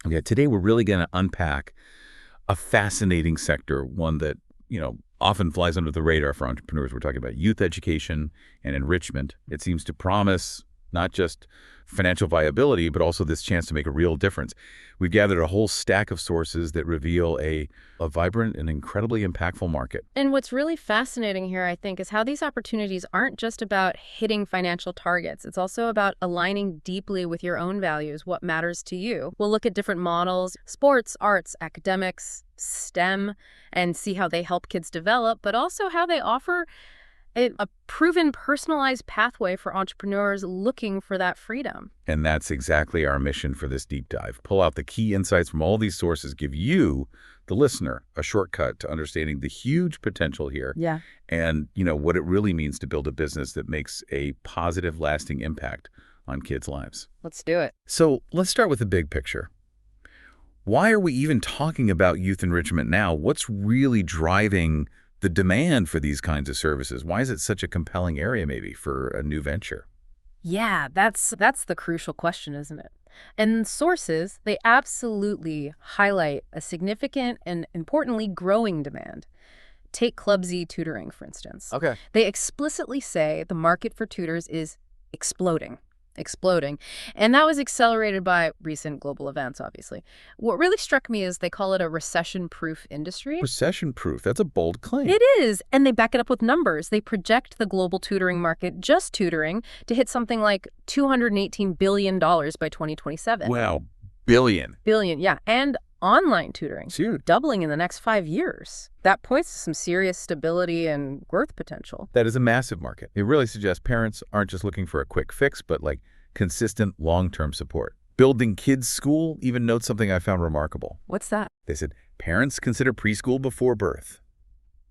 Okay, today we're really going to unpack a fascinating sector, one that, often flies under the radar for entrepreneurs. We're talking about youth education and enrichment. It seems to promise not just financial viability, but also this chance to make a real difference. We've gathered a whole stack of sources that reveal a vibrant and incredibly impactful market. And what's really fascinating here, I think, is how these opportunities aren't just about hitting financial targets. It's also about aligning deeply with your own values, what matters to you. We'll look at different models, sports, arts, academics, STEM, and see how they help kids develop, but also how they offer a proven personalized pathway for entrepreneurs looking for that freedom. And that's exactly our mission for this deep dive. Pull out the key insights from all these sources, give you, the listener, a shortcut to understanding the huge potential here. Yeah. And, what it really means to build a business that makes a positive, lasting impact on kids' lives. Let's do it. So let's start with the big picture. Why are we even talking about youth enrichment now? What's really driving the demand for these kinds of services? Why is it such a compelling area maybe for a new venture? Yeah, that's the crucial question, isn't it? And sources, they absolutely highlight a significant and importantly growing demand. Take Club Z tutoring, for instance. Okay. They explicitly say the market for tutors is exploding. And that was accelerated by recent global events, obviously. What really struck me is they call it a recession-proof industry. Recession-proof, that's a bold claim. It is, and they back it up with numbers. They project the global tutoring market, just tutoring, to hit something like $218 billion by 2027. Wow, billion. Billion, yeah, and online tutoring, doubling in the next 5 years. That points to some serious stability and growth potential. That is a massive market. It really suggests parents aren't just looking for a quick fix, but like consistent long-term support. Building Kids School even notes something I found remarkable. What's that? They said, parents consider preschool before birth.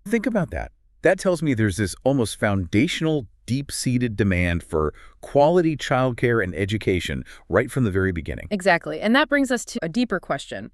Think about that. That tells me there's this almost foundational, deep-seated demand for quality childcare and education right from the very beginning. Exactly. And that brings us to a deeper question.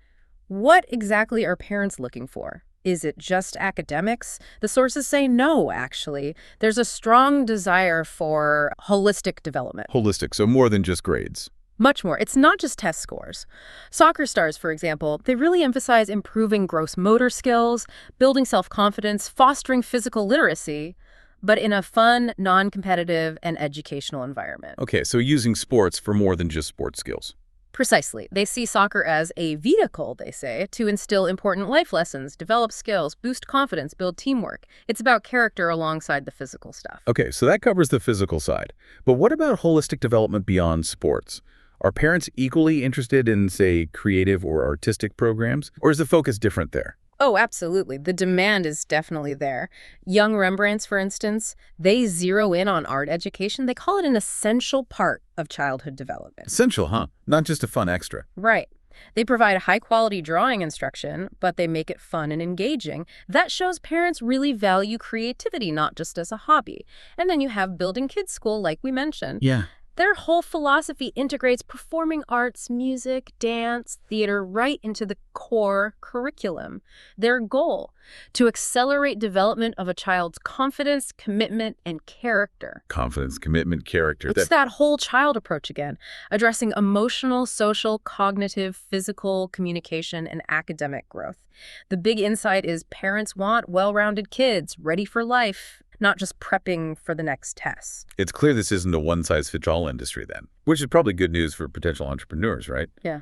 What exactly are parents looking for? Is it just academics? The sources say no, actually. There's a strong desire for holistic development. Holistic, so more than just grades. Much more. It's not just test scores. Soccer stars, for example, they really emphasize improving gross motor skills, building self-confidence, fostering physical literacy, but in a fun, non-competitive, and educational environment. Okay, so using sports for more than just sports skills. Precisely. They see soccer as a vehicle, they say, to instill important life lessons, develop skills, boost confidence, build teamwork. It's about character alongside the physical stuff. Okay, so that covers the physical side. But what about holistic development beyond sports? Are parents equally interested in, say, creative or artistic programs? Or is the focus different there? Oh, absolutely. The demand is definitely there. Young Rembrandts, for instance, they zero in on art education. They call it an essential part of childhood development. Essential, huh? Not just a fun extra. Right. They provide high-quality drawing instruction, but they make it fun and engaging. That shows parents really value creativity, not just as a hobby. And then you have Building Kids School, like we mentioned. Yeah. Their whole philosophy integrates performing arts, music, dance, theater right into the core curriculum. Their goal, to accelerate development of a child's confidence, commitment, and character. Confidence, commitment, character. It's that whole child approach again, addressing emotional, social, cognitive, physical, communication, and academic growth. The big insight is parents want well-rounded kids, ready for life, not just prepping for the next test. It's clear this isn't a one-size-fits-all industry then, which is probably good news for potential entrepreneurs, right? Yeah.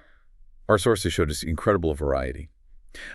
Our sources showed us incredible variety.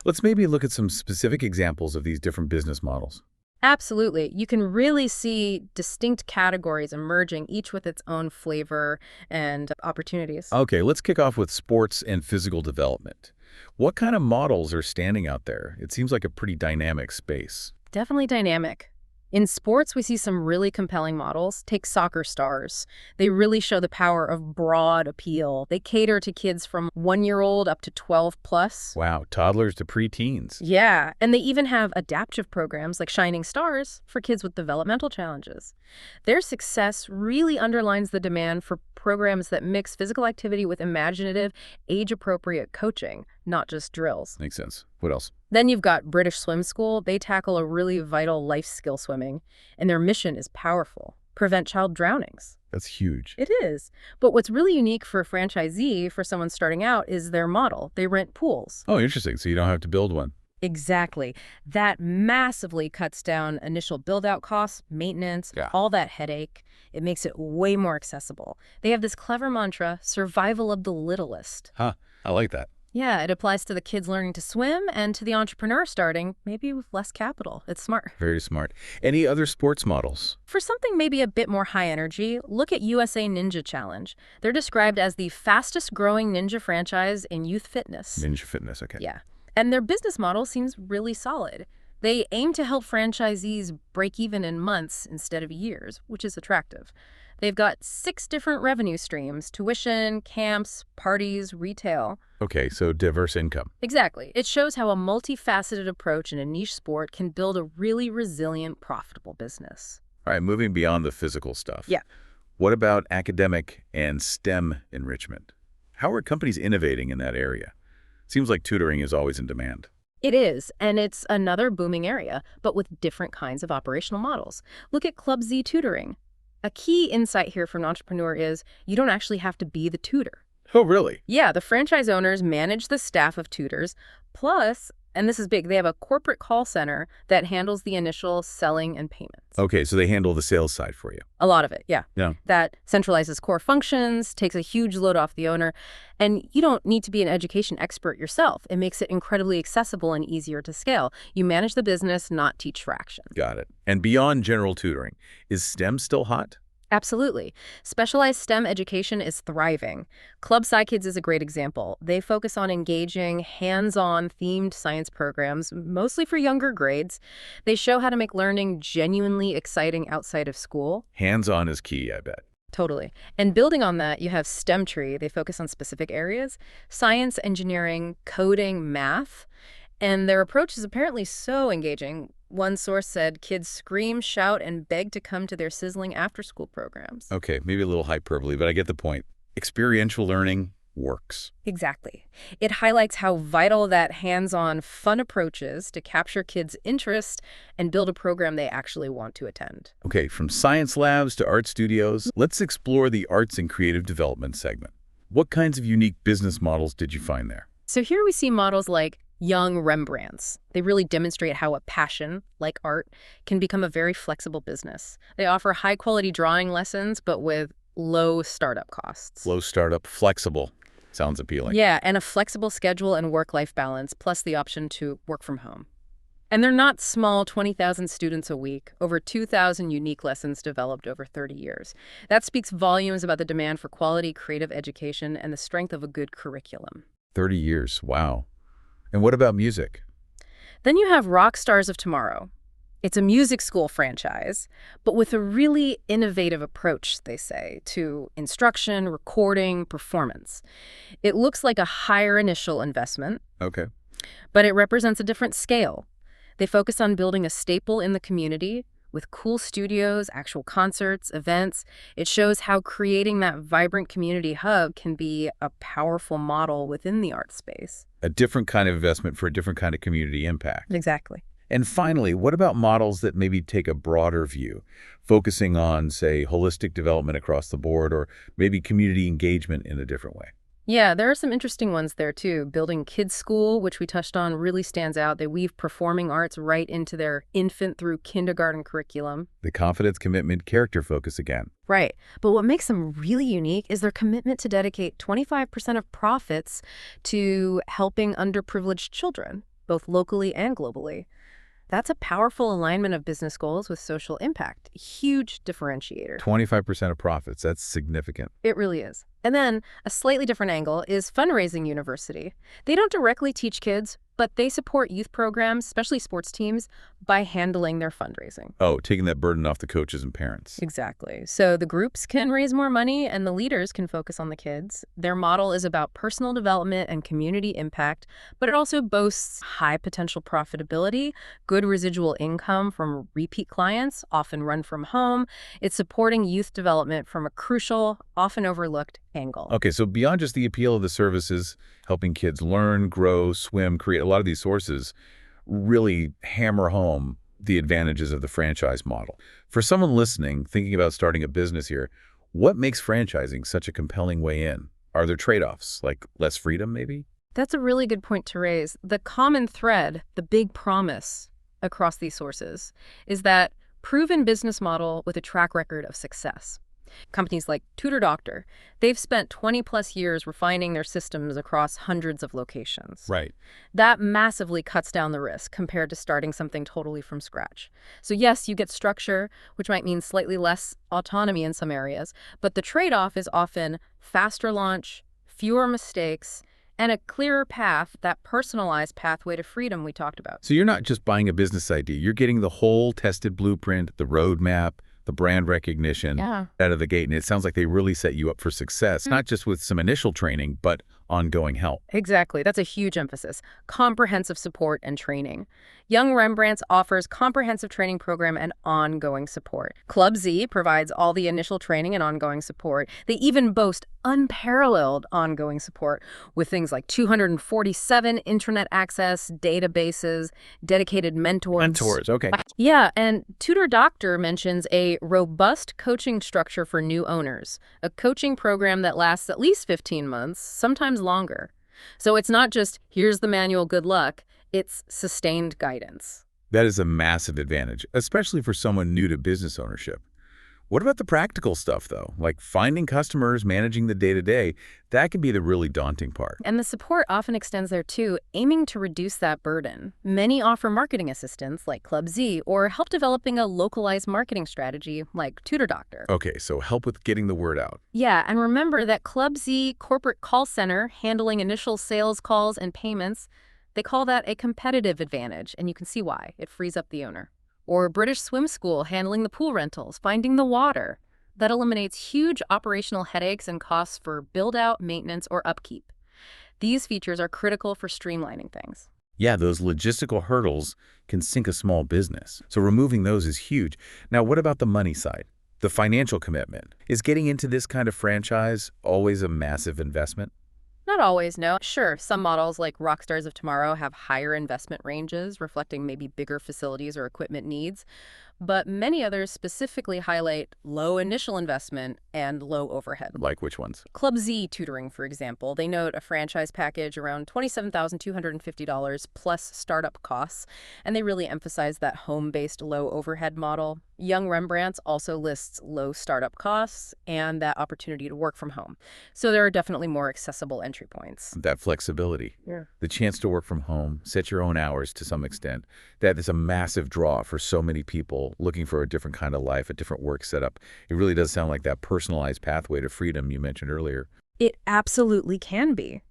Let's maybe look at some specific examples of these different business models. Absolutely. You can really see distinct categories emerging, each with its own flavor and opportunities. Okay, let's kick off with sports and physical development. What kind of models are standing out there? It seems like a pretty dynamic space. Definitely dynamic. In sports, we see some really compelling models. Take soccer stars. They really show the power of broad appeal. They cater to kids from 1-year-old up to 12 plus. Wow, toddlers to preteens. Yeah, and they even have adaptive programs like Shining Stars for kids with developmental challenges. Their success really underlines the demand for programs that mix physical activity with imaginative, age-appropriate coaching, not just drills. Makes sense. What else? Then you've got British Swim School. They tackle a really vital life skill swimming, and their mission is powerful. prevent child drownings. That's huge. It is. But what's really unique for a franchisee, for someone starting out, is their model. They rent pools. Oh, interesting. So you don't have to build one. Exactly. That massively cuts down initial build-out costs, maintenance, Yeah. all that headache. It makes it way more accessible. They have this clever mantra, survival of the littlest. Huh. I like that. Yeah, it applies to the kids learning to swim and to the entrepreneur starting, maybe with less capital. It's smart. Very smart. Any other sports models? For something maybe a bit more high energy, look at USA Ninja Challenge. They're described as the fastest growing ninja franchise in youth fitness. Ninja Fitness, okay. Yeah. And their business model seems really solid. They aim to help franchisees break even in months instead of years, which is attractive. They've got 6 different revenue streams: tuition, camps, parties, retail. Okay, so diverse income. Exactly. It shows how a multifaceted approach in a niche sport can build a really resilient, profitable business. All right, moving beyond the physical stuff. Yeah. What about academic and STEM enrichment? How are companies innovating in that area? Seems like tutoring is always in demand. It is, and it's another booming area, but with different kinds of operational models. Look at Club Z tutoring. A key insight here from an entrepreneur is you don't actually have to be the tutor. Oh, really? Yeah, the franchise owners manage the staff of tutors, plus, and this is big, they have a corporate call center that handles the initial selling and payments. Okay, so they handle the sales side for you. A lot of it, yeah. Yeah. That centralizes core functions, takes a huge load off the owner, and you don't need to be an education expert yourself. It makes it incredibly accessible and easier to scale. You manage the business, not teach fractions. Got it. And beyond general tutoring, is STEM still hot? Absolutely. Specialized STEM education is thriving. Club SciKids is a great example. They focus on engaging, hands-on themed science programs, mostly for younger grades. They show how to make learning genuinely exciting outside of school. Hands-on is key, I bet. Totally. And building on that, you have STEM Tree. They focus on specific areas: science, engineering, coding, math. And their approach is apparently so engaging. One source said kids scream, shout, and beg to come to their sizzling after-school programs. Okay, maybe a little hyperbole, but I get the point. Experiential learning works. Exactly. It highlights how vital that hands-on, fun approach is to capture kids' interest and build a program they actually want to attend. Okay, from science labs to art studios, let's explore the arts and creative development segment. What kinds of unique business models did you find there? So here we see models like young Rembrandts. They really demonstrate how a passion, like art, can become a very flexible business. They offer high-quality drawing lessons, but with low startup costs. Low startup, flexible. Sounds appealing. Yeah, and a flexible schedule and work-life balance, plus the option to work from home. And they're not small, 20,000 students a week, over 2,000 unique lessons developed over 30 years. That speaks volumes about the demand for quality creative education and the strength of a good curriculum. 30 years, wow. And what about music? Then you have Rock Stars of Tomorrow. It's a music school franchise, but with a really innovative approach, they say, to instruction, recording, performance. It looks like a higher initial investment, Okay. but it represents a different scale. They focus on building a staple in the community with cool studios, actual concerts, events. It shows how creating that vibrant community hub can be a powerful model within the art space. A different kind of investment for a different kind of community impact. Exactly. And finally, what about models that maybe take a broader view, focusing on, say, holistic development across the board, or maybe community engagement in a different way? Yeah, there are some interesting ones there, too. Building Kids School, which we touched on, really stands out. They weave performing arts right into their infant through kindergarten curriculum. The confidence, commitment, character focus again. Right. But what makes them really unique is their commitment to dedicate 25% of profits to helping underprivileged children, both locally and globally. That's a powerful alignment of business goals with social impact. Huge differentiator. 25% of profits, that's significant. It really is. And then a slightly different angle is Fundraising University. They don't directly teach kids, but they support youth programs, especially sports teams, by handling their fundraising. Oh, taking that burden off the coaches and parents. Exactly. So the groups can raise more money and the leaders can focus on the kids. Their model is about personal development and community impact, but it also boasts high potential profitability, good residual income from repeat clients, often run from home. It's supporting youth development from a crucial, often overlooked angle. Okay, so beyond just the appeal of the services, helping kids learn, grow, swim, create, a lot of these sources really hammer home the advantages of the franchise model. For someone listening, thinking about starting a business here, what makes franchising such a compelling way in? Are there trade-offs, like less freedom maybe? That's a really good point to raise. The common thread, the big promise across these sources, is that proven business model with a track record of success. Companies like TutorDoctor, they've spent 20-plus years refining their systems across hundreds of locations. Right. That massively cuts down the risk compared to starting something totally from scratch. So yes, you get structure, which might mean slightly less autonomy in some areas, but the trade-off is often faster launch, fewer mistakes, and a clearer path, that personalized pathway to freedom we talked about. So you're not just buying a business idea, you're getting the whole tested blueprint, the roadmap, the brand recognition out of the gate. And it sounds like they really set you up for success, not just with some initial training, but ongoing help. Exactly. That's a huge emphasis. Comprehensive support and training. Young Rembrandts offers comprehensive training program and ongoing support. Club Z provides all the initial training and ongoing support. They even boast unparalleled ongoing support with things like 247 internet access, databases, dedicated mentors. Mentors, okay. Yeah, and TutorDoctor mentions a robust coaching structure for new owners, a coaching program that lasts at least 15 months, sometimes longer. So it's not just, here's the manual, good luck, it's sustained guidance. That is a massive advantage, especially for someone new to business ownership. What about the practical stuff, though? Like finding customers, managing the day-to-day, that can be the really daunting part. And the support often extends there too, aiming to reduce that burden. Many offer marketing assistance like Club Z or help developing a localized marketing strategy like TutorDoctor. Okay, so help with getting the word out. Yeah, and remember that Club Z corporate call center handling initial sales calls and payments, they call that a competitive advantage, and you can see why. It frees up the owner. Or British Swim School handling the pool rentals, finding the water. That eliminates huge operational headaches and costs for build-out, maintenance, or upkeep. These features are critical for streamlining things. Yeah, those logistical hurdles can sink a small business. So removing those is huge. Now, what about the money side? The financial commitment. Is getting into this kind of franchise always a massive investment? Not always, no. Sure, some models like Rockstars of Tomorrow have higher investment ranges, reflecting maybe bigger facilities or equipment needs. But many others specifically highlight low initial investment and low overhead. Like which ones? Club Z Tutoring, for example, they note a franchise package around $27,250 plus startup costs, and they really emphasize that home-based low overhead model. Young Rembrandts also lists low startup costs and that opportunity to work from home. So there are definitely more accessible entry points. That flexibility. Yeah. The chance to work from home, set your own hours to some extent. That is a massive draw for so many people looking for a different kind of life, a different work setup. It really does sound like that personalized pathway to freedom you mentioned earlier. It absolutely can be.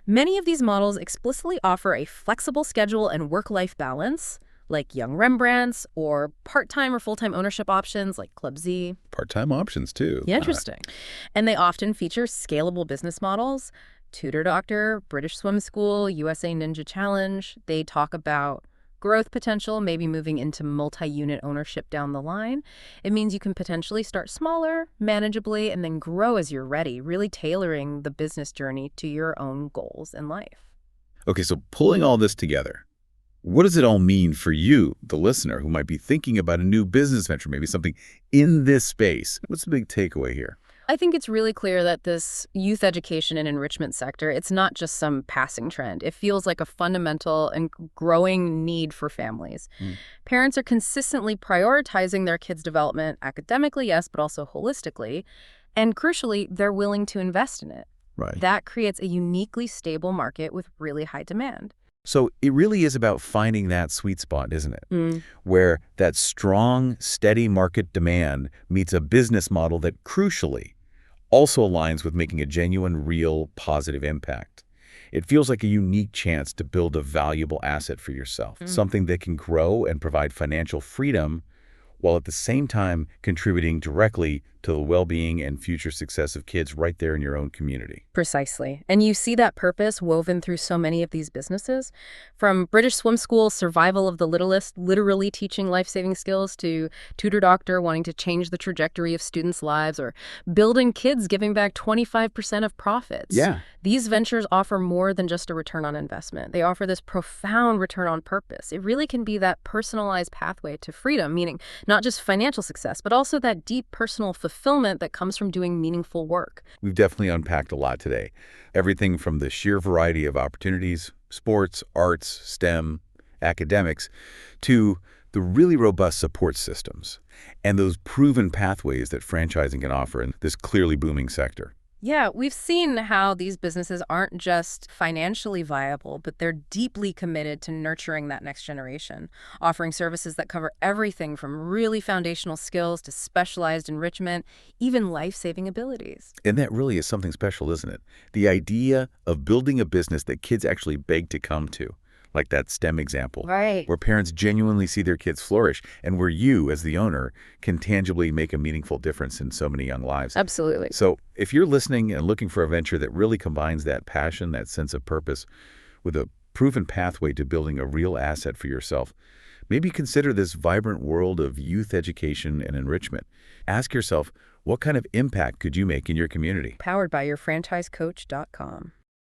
Many of these models explicitly offer a flexible schedule and work-life balance, like Young Rembrandts, or part-time or full-time ownership options like Club Z. Part-time options, too. Yeah, interesting. And they often feature scalable business models. TutorDoctor, British Swim School, USA Ninja Challenge, they talk about growth potential, maybe moving into multi-unit ownership down the line. It means you can potentially start smaller, manageably, and then grow as you're ready, really tailoring the business journey to your own goals in life. Okay, so pulling all this together, what does it all mean for you, the listener, who might be thinking about a new business venture, maybe something in this space? What's the big takeaway here? I think it's really clear that this youth education and enrichment sector, it's not just some passing trend. It feels like a fundamental and growing need for families. Parents are consistently prioritizing their kids' development academically, yes, but also holistically. And crucially, they're willing to invest in it. Right. That creates a uniquely stable market with really high demand. So it really is about finding that sweet spot, isn't it? Where that strong, steady market demand meets a business model that crucially also aligns with making a genuine, real, positive impact. It feels like a unique chance to build a valuable asset for yourself, something that can grow and provide financial freedom while at the same time contributing directly to the well-being and future success of kids right there in your own community. Precisely. And you see that purpose woven through so many of these businesses. From British Swim School's survival of the littlest, literally teaching life-saving skills, to Tutor Doctor wanting to change the trajectory of students' lives, or Building Kids giving back 25% of profits. Yeah. These ventures offer more than just a return on investment. They offer this profound return on purpose. It really can be that personalized pathway to freedom, meaning not just financial success, but also that deep personal fulfillment that comes from doing meaningful work. We've definitely unpacked a lot today. Everything from the sheer variety of opportunities, sports, arts, STEM, academics, to the really robust support systems and those proven pathways that franchising can offer in this clearly booming sector. Yeah, we've seen how these businesses aren't just financially viable, but they're deeply committed to nurturing that next generation, offering services that cover everything from really foundational skills to specialized enrichment, even life-saving abilities. And that really is something special, isn't it? The idea of building a business that kids actually beg to come to, like that STEM example, Right. where parents genuinely see their kids flourish and where you, as the owner, can tangibly make a meaningful difference in so many young lives. Absolutely. So if you're listening and looking for a venture that really combines that passion, that sense of purpose, with a proven pathway to building a real asset for yourself, maybe consider this vibrant world of youth education and enrichment. Ask yourself, what kind of impact could you make in your community? Powered by yourfranchisecoach.com.